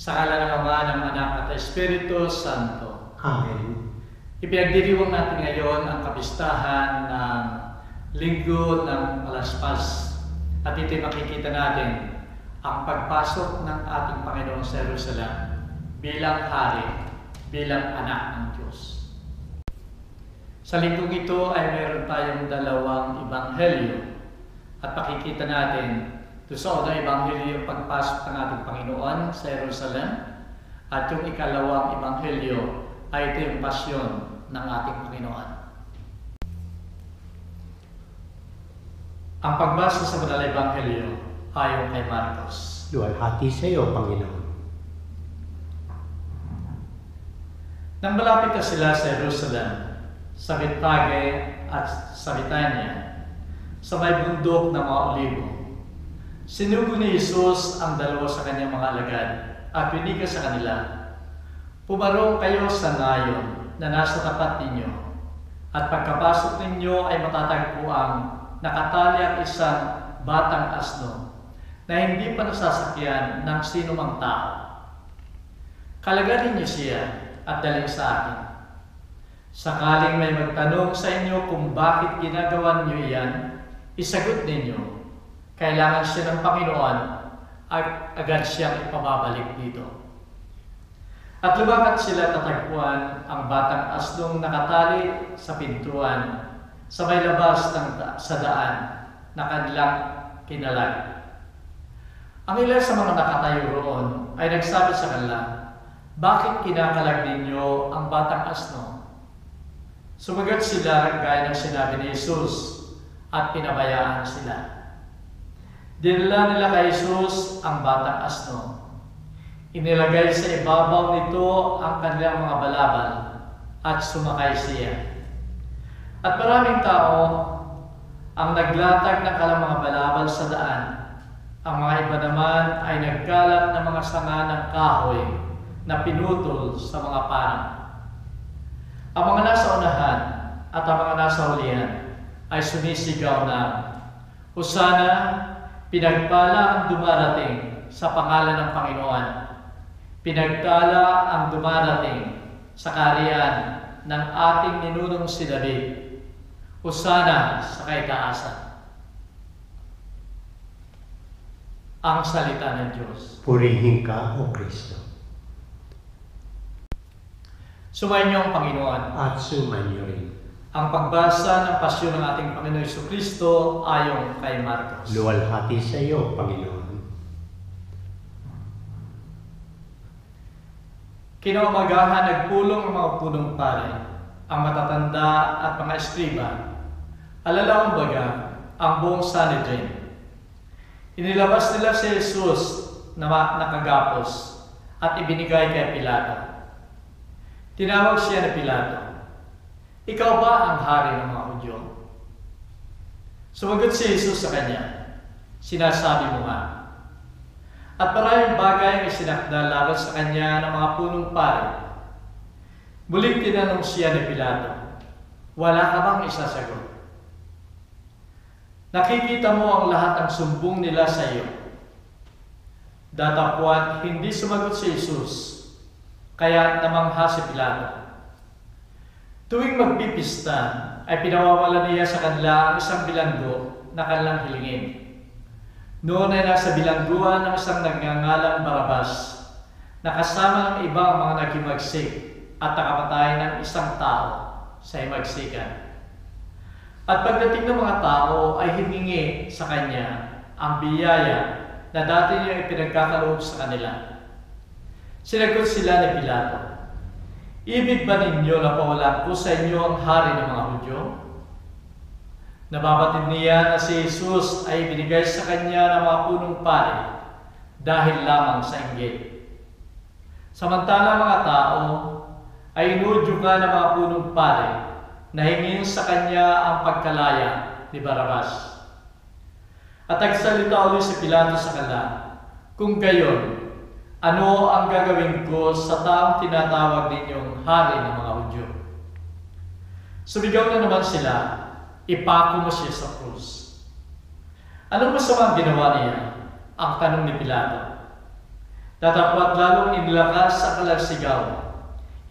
Sa ngalan ng Ama, ng Anak at Espiritu Santo. Amen. Ipinagdiriwang natin ngayon ang kapistahan ng Linggo ng Palaspas. At ito'y makikita natin ang pagpasok ng ating Panginoon sa Jerusalem bilang hari, bilang anak ng Diyos. Sa linggong ito ay mayroon tayong dalawang ebanghelyo at makikita natin doon sa unang ebanghelyo yung pagpasok ng ating Panginoon sa Jerusalem at yung ikalawang ebanghelyo ay ito yung pasyon ng ating Panginoon. Ang pagbasa sa Banal na Ebanghelyo ayon kay Marcos. Luwalhati sa iyo, Panginoon. Nang malapit na sila sa Jerusalem, sa Betfage at sa Betania, sa may bundok ng mga Olibo, sinugo ni Jesus ang dalawa sa kanyang mga alagad at winiga sa kanila, "Pumarong kayo sa nayon na nasa tapat ninyo, at pagkapasok ninyo ay matatagpuang nakatali ang isang batang asno na hindi pa nasasakyan ng sinumang tao. Kalagarin niyo siya at dalhin sa akin. Sakaling may magtanong sa inyo kung bakit ginagawa niyo iyan, isagot ninyo, kailangan siya ng Panginoon at agad siyang ipababalik dito." At lumakad sila tatagpuan ang batang asnong nakatali sa pintuan sa may labas sa daan na kanilang kinalag. Ang ilan sa mga nakatayo roon ay nagsabi sa kanila, "Bakit kinakalag ninyo ang batang asno?" Sumagot sila gaya ng sinabi ni Jesus at pinabayaan sila. Dinala nila kay Jesus ang batang asno. Inilagay sa ibabaw nito ang kanilang mga balabal at sumakay siya. At maraming tao ang naglatag ng kanilang mga balabal sa daan. Ang mga iba naman ay nagkalat ng mga sanga ng kahoy na pinutol sa mga parang. Ang mga nasa unahan at ang mga nasa hulihan ay sumisigaw na, "Hosana, pinagpala ang dumarating sa pangalan ng Panginoon. Pinagpala ang dumarating sa kaharian ng ating ninunong si David. Hosana sa kaitaasan." Ang salita ng Diyos. Purihin ka, O Kristo. Sumainyo ang Panginoon. At sumainyo rin. Ang pagbasa ng pasyon ng ating Panginoon Jesucristo ayon kay Marcos. Luwalhati sa iyo, Panginoon. Kinaumagahan nagpulong ang mga punong pari, ang matatanda at mga eskriba, alalaong baga ang buong Sanhedrin. Inilabas nila si Jesus na nakagapos at ibinigay kay Pilato. Tinawag siya ni Pilato, "Ikaw ba ang hari ng mga Hudyo?" Sumagot si Jesus sa kanya, "Sinasabi mo nga." At maraming bagay ang isinakda laban sa kanya ng mga punong pari. Muling tinanong siya ni Pilato, "Wala ka bang isasagot? Nakikita mo ang lahat ng sumbong nila sa iyo." Datapwat hindi sumagot si Jesus, kaya namangha si Pilato. Tuwing magpipista ay pinawawala niya sa kanila ang isang bilanggo na kanilang hilingin. Noon ay nasa bilangguan ng isang nagngangalang Barabas na kasama ng ibang mga naghimagsik at nakamatay ng isang tao sa himagsikan. At pagdating ng mga tao ay hiningi sa kanya ang biyaya na dati niya ipinagkakaloob sa kanila. Sinagot sila ni Pilato, "Ibig ba ninyo na pawalan ko sa inyo ang hari ng mga Hudyo?" Nababatid niya na si Jesus ay binigay sa kanya ng mga punong pari dahil lamang sa inggit. Samantala mga tao ay inudyugan ng mga punong pari na hingin sa kanya ang pagkalaya ni Barabas. At nagsalita ulit si Pilato sa kanila, "Kung gayon, ano ang gagawin ko sa taong tinatawag ninyong hari ng mga Hudyo?" Sumigaw na naman sila, "Ipako mo siya sa krus." Anong masamang ginawa niya? Ang tanong ni Pilato. Datapwat lalong inilakas sa kalarsigaw.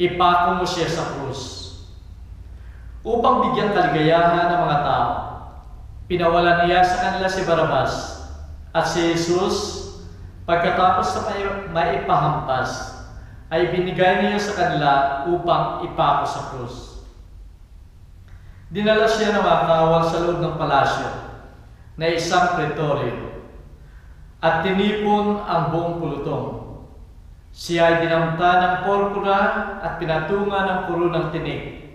Ipako mo siya sa krus. Upang bigyan kaligayahan ng mga tao, pinawalan niya sa kanila si Barabas at si Jesus, pagkatapos sa maipahampas, ay binigay niya sa kanila upang ipako sa krus. Dinala siya na makawal sa loob ng palasyo na isang pretoryo at tinipon ang buong pulutong. Siya ay dinamta ng porpura at pinatungan ng puro ng tinik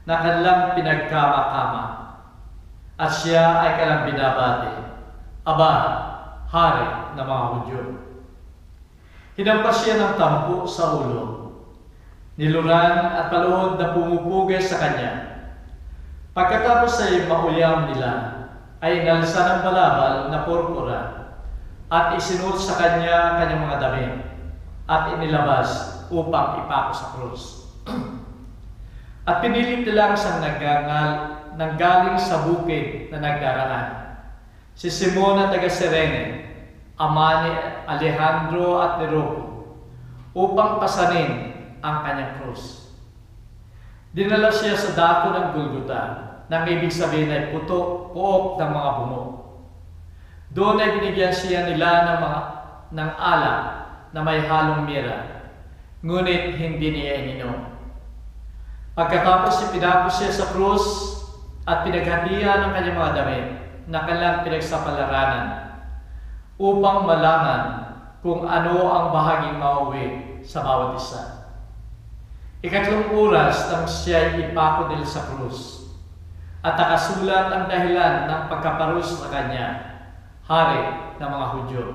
na kanilang pinagkama-kama. At siya ay kanilang binabati, Aba, Hari ng mga Hudyo. Hinampas siya ng tampo sa ulo, niluran at paluhod na pumupugay sa kanya. Pagkatapos ay mauyam nila, ay inalisan ng balabal na porpura at isinuot sa kanya kanyang mga damit at inilabas upang ipako sa krus. At pinilit nila ang isang nanggaling sa bukid na nagdaraan, si Simon na taga Cirene, ama ni Alejandro at ni Rufo, upang pasanin ang kanyang krus. Dinala siya sa dako ng Golgota, nang ibig sabihin ay puok ng mga bungo. Doon ay binigyan siya nila ng alak na may halong mira, ngunit hindi niya ininom. Pagkatapos ipinako siya sa krus at pinaghatian ng kanyang mga damit na kanilang pinagsapalaranan upang malaman kung ano ang bahaging mauwi sa bawat isa. Ikatlong oras nang siya ipako nila sa krus at nakasulat ang dahilan ng pagkaparus sa kanya, Hari ng mga Hudyo.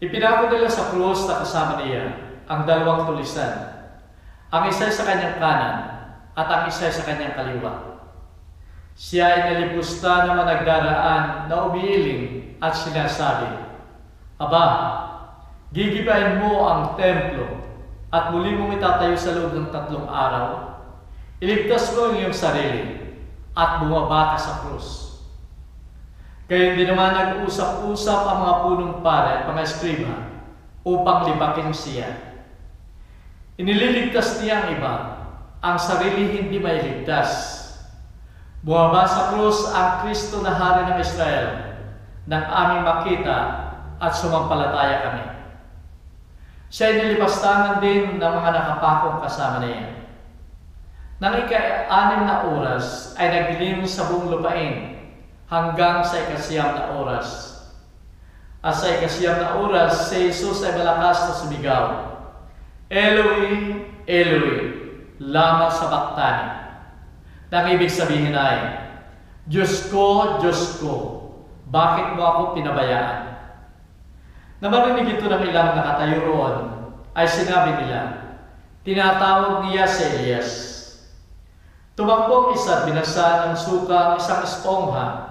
Ipinako nila sa krus na kasama niya ang dalawang tulisan, ang isa sa kanyang kanan at ang isa sa kanyang kaliwa. Siya ay nalipusta ng mga nagdaraan na umiiling at sinasabi, Aba, gigibain mo ang templo at muli mong itatayo sa loob ng 3 araw. Iligtas mo ang iyong sarili at bumaba ka sa krus. Kaya hindi naman nag-usap-usap ang mga punong pare at mga eskriba upang libakin siya. Inililigtas niya ang iba, ang sarili hindi mailigtas. Bumaba sa krus ang Kristo na Hari ng Israel nang aming makita at sumampalataya kami. Siya ay nilipastangan din ng mga nakapakong kasama niya. Nang ika-6 na oras ay nagdilim sa buong lupain hanggang sa 9 na oras. At sa 9 na oras, si Jesus ay malakas na sumigaw, Eloi, Eloi, lama sabachthani. Nang ibig sabihin ay, Diyos ko, bakit mo ako pinabayaan? Nang marinig ito ng ilang nakatayo roon, ay sinabi nila, tinatawag niya si Elias. Tumakbo ang isa at binasa ng suka ang isang espongha,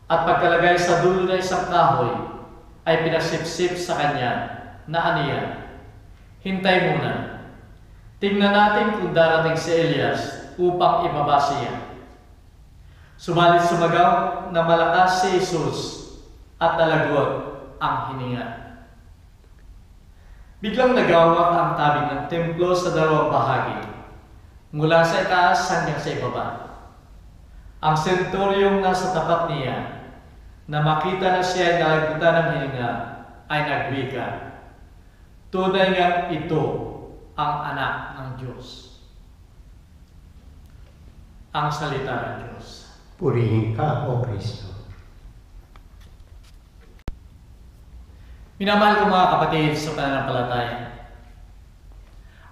at pagkalagay sa dulo ng isang kahoy, ay pinasipsip sa kanya na aniya, hintay muna. Tingnan natin kung darating si Elias upang ibaba siya. Subalit sumagaw na malakas si Jesus at nalagot ang hininga. Biglang nagawak ang tabing ng templo sa dalawang bahagi, mula sa itaas hanggang sa ibaba. Ang senturyong nasa tapat niya, na makita na siya ay nalagutan ng hininga, ay nagwika, tunay nga ito ang anak ng Diyos. Ang salita ng Diyos. Purihin ka, O Kristo. Minamahal ko mga kapatid sa pananampalataya,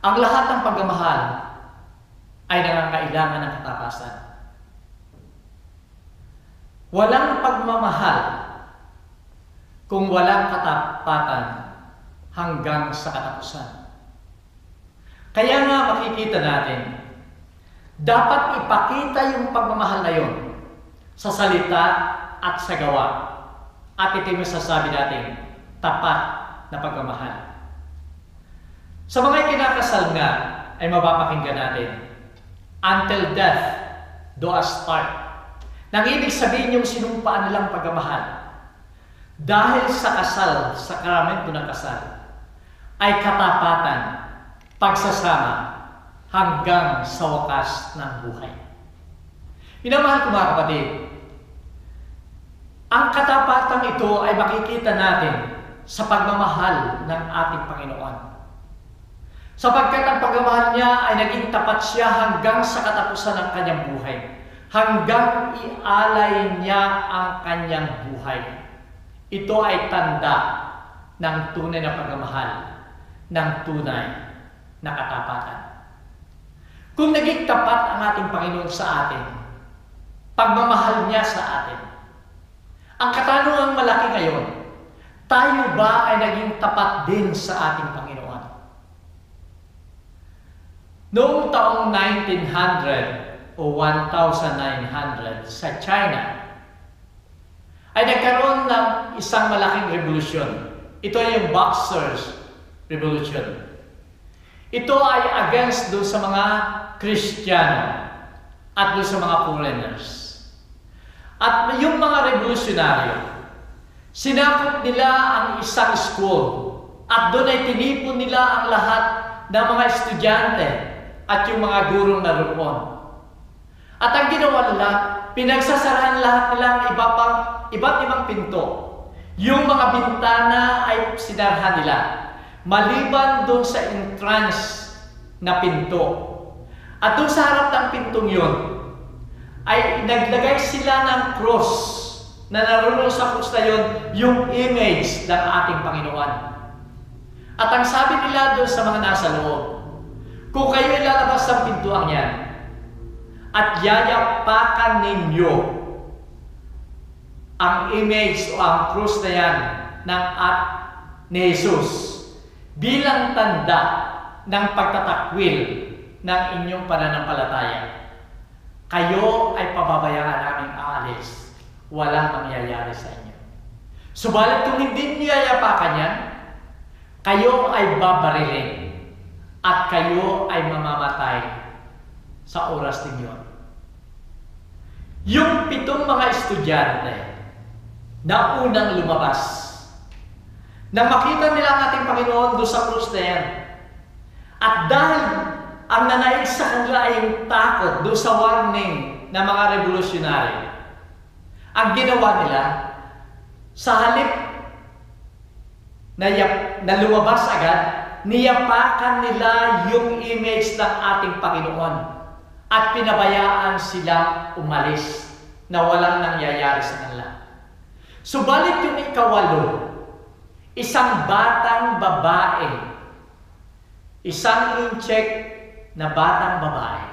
ang lahat ng pagmamahal ay nangangailangan ng katapasan. Walang pagmamahal kung walang katapatan hanggang sa katapusan. Kaya nga makikita natin, dapat ipakita yung pagmamahal na yun sa salita at sa gawa. At ito yung masasabi natin, tapat na pagmamahal. Sa mga kinakasal nga ay mapapakinggan natin, until death do us part. Nang ibig sabihin yung sinumpaan nilang pagmamahal. Dahil sa kasal, sakramento ng kasal, ay katapatan, pagsasama, hanggang sa wakas ng buhay. Minamahal ko mga kapatid, ang katapatan ito ay makikita natin sa pagmamahal ng ating Panginoon. Sapagkat ang pagmamahal niya ay naging tapat siya hanggang sa katapusan ng kanyang buhay. Hanggang ialay niya ang kanyang buhay. Ito ay tanda ng tunay na pagmamahal, ng tunay na katapatan. Kung naging tapat ang ating Panginoon sa atin, pagmamahal niya sa atin, ang katanungang malaki ngayon, tayo ba ay naging tapat din sa ating Panginoon? Noong taong 1900 o 1900 sa China, ay nagkaroon ng isang malaking revolusyon. Ito ay yung Boxers Revolution. Ito ay against doon sa mga Kristiyano at doon sa mga foreigners. At yung mga revolusyonaryo, sinakop nila ang isang school at doon ay tinipon nila ang lahat ng mga estudyante at yung mga gurong naroon. At ang ginawa nila, pinagsasarahan lahat nila ang iba't ibang pinto. Yung mga bintana ay sinarhan nila, maliban doon sa entrance na pinto. At doon sa harap ng pintong yun, ay naglagay sila ng cross na naroon sa cross na yun, yung image ng ating Panginoon. At ang sabi nila doon sa mga nasa loob, kung kayo ilalabas ng pintuang yan, at yayapakan ninyo ang image o ang cross na yan ni Jesus bilang tanda ng pagtatakwil ng inyong pananampalataya, kayo ay pababayaan naming aalis. Walang mangyayari sa inyo. Subalit kung hindi niyo yayapakan yan, kayo ay babarilin at kayo ay mamamatay sa oras ninyo. Yung 7 mga estudyante na unang lumabas, nang makita nila ang ating Panginoon doon sa krus na yan, at dahil ang nanaig sa kanila ay yung takot doon sa warning ng mga revolusyonary, ang ginawa nila, sa halip na lumabas agad, niyapakan nila yung image ng ating Panginoon at pinabayaan sila umalis na walang nangyayari sa kanila. Subalit yung ikawalo, isang batang babae, isang incheck na batang babae,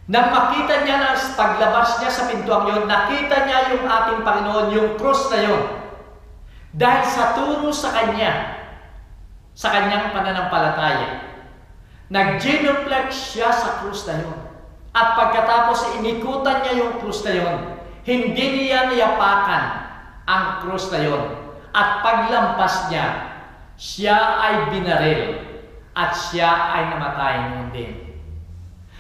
nang makita niya na paglabas niya sa pintuang yun, nakita niya yung ating Panginoon, yung krus na yun. Dahil sa turo sa kanya, sa kanyang pananampalataya, nag-genuflect siya sa krus na yun. At pagkatapos inikutan niya yung krus na yun, hindi niya niyapakan ang krus na yun. At paglampas niya, siya ay binaril at siya ay namatay noon din.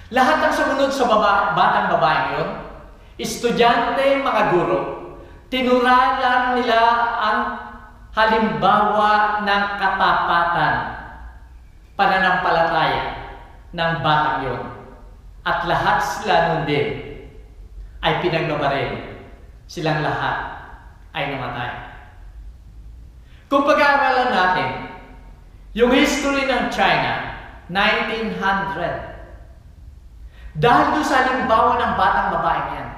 Lahat ng sumunod sa batang babaeng yun, estudyante, mga guro, tinuralan nila ang halimbawa ng katapatan, pananampalataya ng batang yun. At lahat sila nun din ay pinagbabaril. Silang lahat ay namatay. Kung pag-aaralan natin yung history ng China, 1900, dahil doon sa halimbawa ng batang babaeng yan,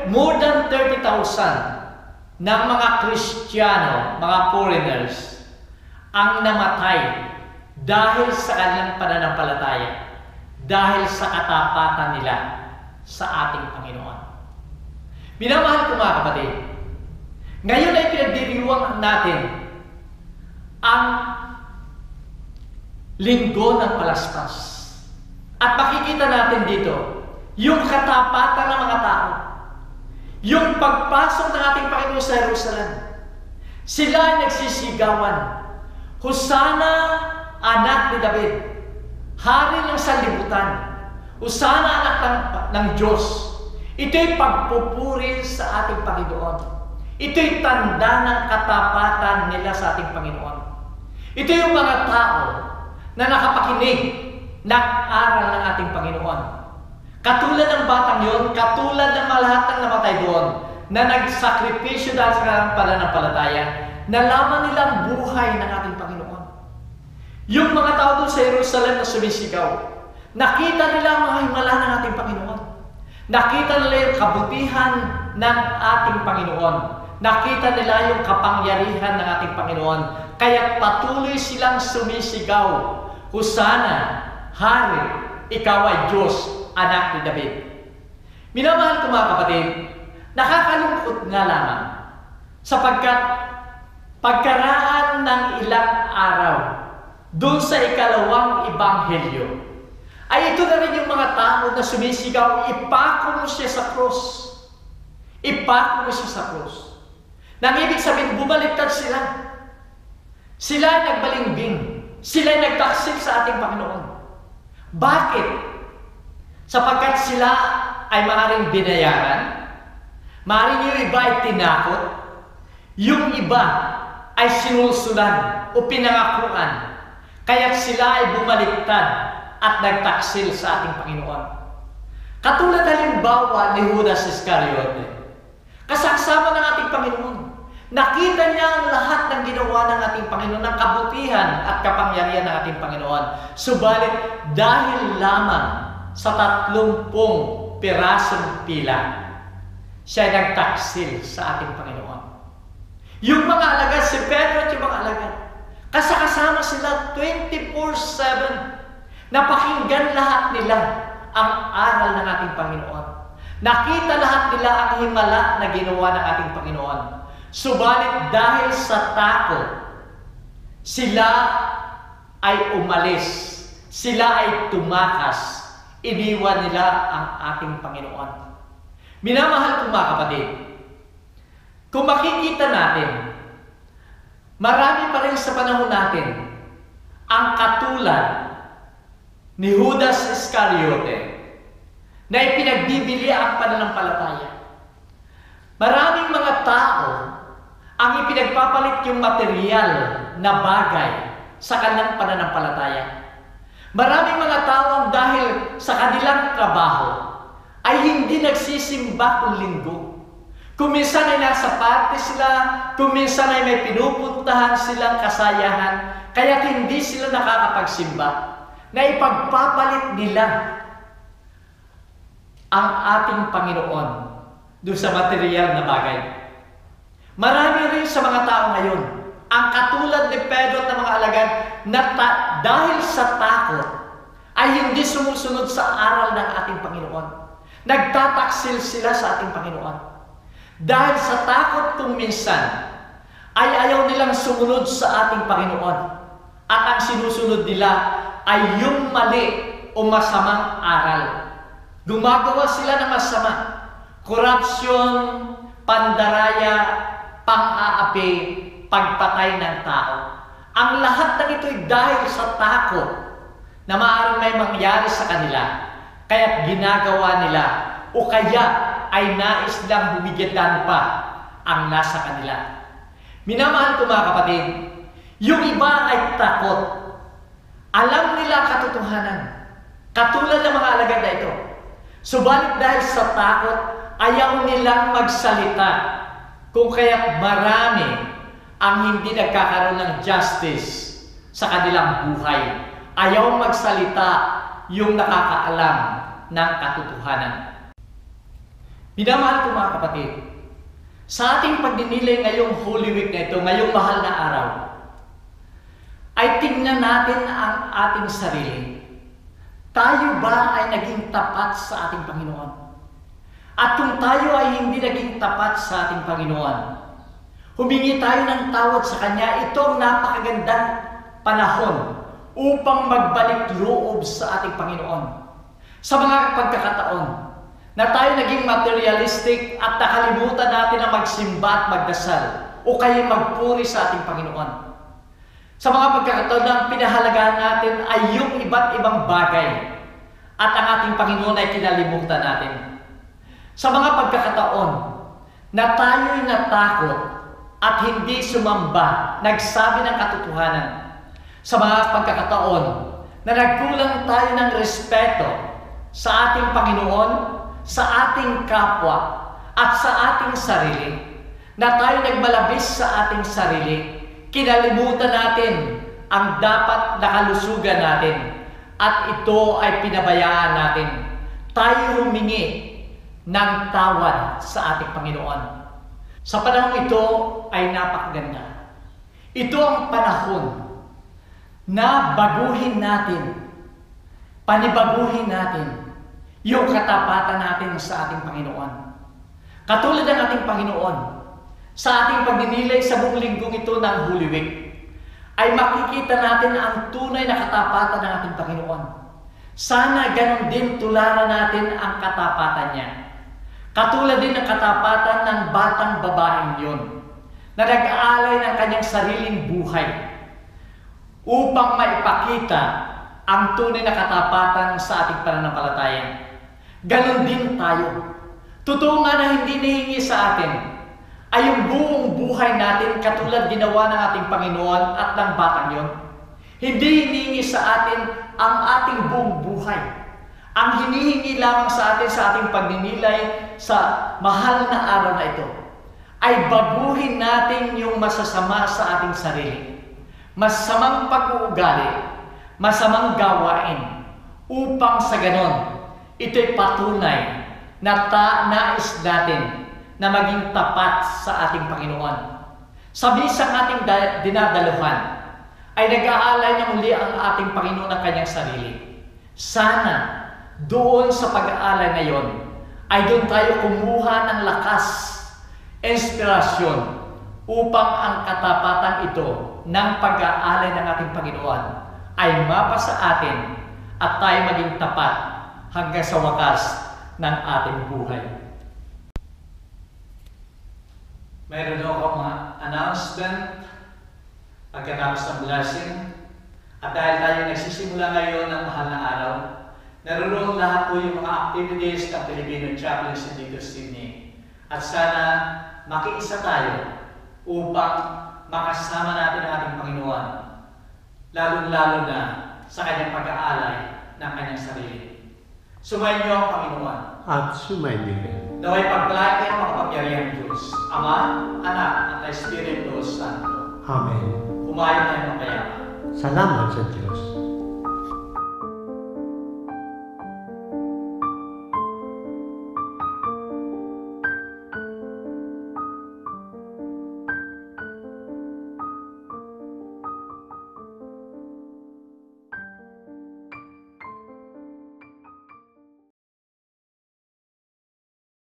more than 30,000 ng mga Kristiyano, mga foreigners, ang namatay dahil sa kanilang pananampalataya, dahil sa katapatan nila sa ating Panginoon. Minamahal ko mga kapatid, ngayon ay pinagdiriwang natin ang linggo ng palaspas. At makikita natin dito yung katapatan ng mga tao. Yung pagpasok ng ating Panginoon sa Jerusalem. Sila ay nagsisigawan, Hosana, anak ni David, hari ng sanlibutan. Hosana, anak ng Diyos. Ito'y pagpupuri sa ating Panginoon. Ito'y tanda ng katapatan nila sa ating Panginoon. Ito yung mga tao na nakapakinig ng aral ng ating Panginoon. Katulad ng batang yon, katulad ng lahat ng namatay doon, na nagsakripisyo dahil sa kanilang pananampalataya, nalaman nilang buhay ng ating Panginoon. Yung mga tao doon sa Jerusalem na sumisigaw, nakita nila ang mga himala ng ating Panginoon. Nakita nila yung kabutihan ng ating Panginoon. Nakita nila yung kapangyarihan ng ating Panginoon. Kaya patuloy silang sumisigaw, Hosana, Hari, Ikaw ay Diyos, Anak ni David. Minamahal ko mga kapatid, nakakalungkot nga lamang sapagkat pagkaraan ng ilang araw doon sa ikalawang ebanghelyo, ay ito na rin yung mga tao na sumisigaw, ipako mo siya sa krus. Ipako mo siya sa krus. Nang ibig sabihin, bumaliktad sila. Sila ay nagbalingbing. Sila ay nagtaksil sa ating Panginoon. Bakit? Sapagkat sila ay maaaring binayaran, maaaring yung iba ay tinakot, yung iba ay sinulsulan o pinangakuan, kaya sila ay bumaliktad at nagtaksil sa ating Panginoon. Katulad halimbawa ni Judas Iscariote, kasaksama ng ating Panginoon. Nakita niya ang lahat ng ginawa ng ating Panginoon, ng kabutihan at kapangyarihan ng ating Panginoon. Subalit dahil lamang sa 30 pirasong pila, siya nagtaksil sa ating Panginoon. Yung mga alagad, si Pedro at yung mga alagad, kasama sila 24/7. Napakinggan lahat nila ang aral ng ating Panginoon. Nakita lahat nila ang himala na ginawa ng ating Panginoon. Subalit dahil sa takot, sila ay umalis. Sila ay tumakas. Iniwan nila ang ating Panginoon. Minamahal kong mga kapatid, kung makikita natin, marami pa rin sa panahon natin ang katulad ni Judas Iscariote na ipinagbibili ang pananampalataya. Maraming mga tao ang ipinagpapalit yung material na bagay sa kanilang pananampalataya. Maraming mga tao ang dahil sa kanilang trabaho ay hindi nagsisimba kung linggo. Kung minsan ay nasa party sila, kung minsan ay may pinupuntahan silang kasayahan, kaya hindi sila nakakapagsimba, na ipagpapalit nila ang ating Panginoon doon sa material na bagay. Marami rin sa mga tao ngayon ang katulad ni Pedro at ng mga alagad na dahil sa takot ay hindi sumusunod sa aral ng ating Panginoon. Nagtataksil sila sa ating Panginoon. Dahil sa takot kung minsan ay ayaw nilang sumunod sa ating Panginoon. At ang sinusunod nila ay yung mali o masamang aral. Gumagawa sila ng masama. Korupsyon, pandaraya, pang-aapi, pagpatay ng tao. Ang lahat ng ito'y dahil sa takot na maaaring may mangyari sa kanila. Kaya't ginagawa nila o kaya ay nais lang humigatan pa ang nasa kanila. Minamahal ko mga kapatid, yung iba ay takot. Alam nila katotohanan. Katulad ng mga alagad na ito. Subalit dahil sa takot, ayaw nilang magsalita. Kung kaya't marami ang hindi nagkakaroon ng justice sa kanilang buhay. Ayaw magsalita yung nakakaalam ng katotohanan. Minamahal ko mga kapatid, sa ating pagdinilay ngayong Holy Week na ito, ngayong mahal na araw, ay tingnan natin ang ating sarili. Tayo ba ay naging tapat sa ating Panginoon? At kung tayo ay hindi naging tapat sa ating Panginoon, humingi tayo ng tawad sa Kanya. Ito ang napakagandang panahon upang magbalik loob sa ating Panginoon. Sa mga pagkakataon na tayo naging materialistic at nakalimutan natin na magsimba at magdasal o kaya magpuri sa ating Panginoon. Sa mga pagkakataon na pinahalagahan natin ay yung iba't ibang bagay at ang ating Panginoon ay kinalimutan natin. Sa mga pagkakataon na tayo'y natakot at hindi sumamba, nagsabi ng katotohanan sa mga pagkakataon na nagkulang tayo ng respeto sa ating Panginoon, sa ating kapwa, at sa ating sarili, na tayo nagmalabis sa ating sarili, kinalimutan natin ang dapat na kalusugan natin, at ito ay pinabayaan natin. Tayo humingi ng tawad sa ating Panginoon. Sa panahon ito ay napakaganda. Ito ang panahon na baguhin natin, panibaguhin natin yung katapatan natin sa ating Panginoon. Katulad ng ating Panginoon, sa ating pagninilay sa buong linggong ito ng Holy Week, ay makikita natin ang tunay na katapatan ng ating Panginoon. Sana ganon din tularan natin ang katapatan niya. Katulad din ng katapatan ng batang babaeng yun, na nag-aalay ng kanyang sariling buhay upang maipakita ang tunay na katapatan sa ating pananampalataya. Ganon din tayo. Totoo nga na hindi nahingi sa atin ay yung buong buhay natin katulad ginawa ng ating Panginoon at ng batang yon. Hindi hinihingi sa atin ang ating buong buhay. Ang hinihingi lamang sa atin sa ating pagninilay sa mahal na araw na ito ay baguhin natin yung masasama sa ating sarili. Masamang pag-uugali, masamang gawain, upang sa ganon, ito'y patunay na nais natin na maging tapat sa ating Panginoon. Sa bisang ating dinadaluhan, ay nag-aalay na muli ang ating Panginoon ng kanyang sarili. Sana, doon sa pag-aalay na yon, ay doon tayo kumuha ng lakas, inspirasyon, upang ang katapatan ito ng pag-aalay ng ating Panginoon ay mapasa atin at tayo maging tapat hanggang sa wakas ng ating buhay. Mayroon ako mga announcement pagkatapos ng blessing. At dahil tayo nagsisimula ngayon ng mahal na araw, naroon lahat po yung mga activities ng Filipino Chaplains dito sa Sydney. At sana makiisa tayo upang makasama natin ang ating Panginoon, lalong-lalo na sa kanyang pag-aalay ng kanyang sarili. Sumayin niyo ang Panginoon. At sumayin niyo rin. Naway pagpalain kayo ang makapangyarihang Diyos, Ama, Anak, at Espiritu Santo. Amen. Kumain tayo ng kayama. Salamat sa Diyos.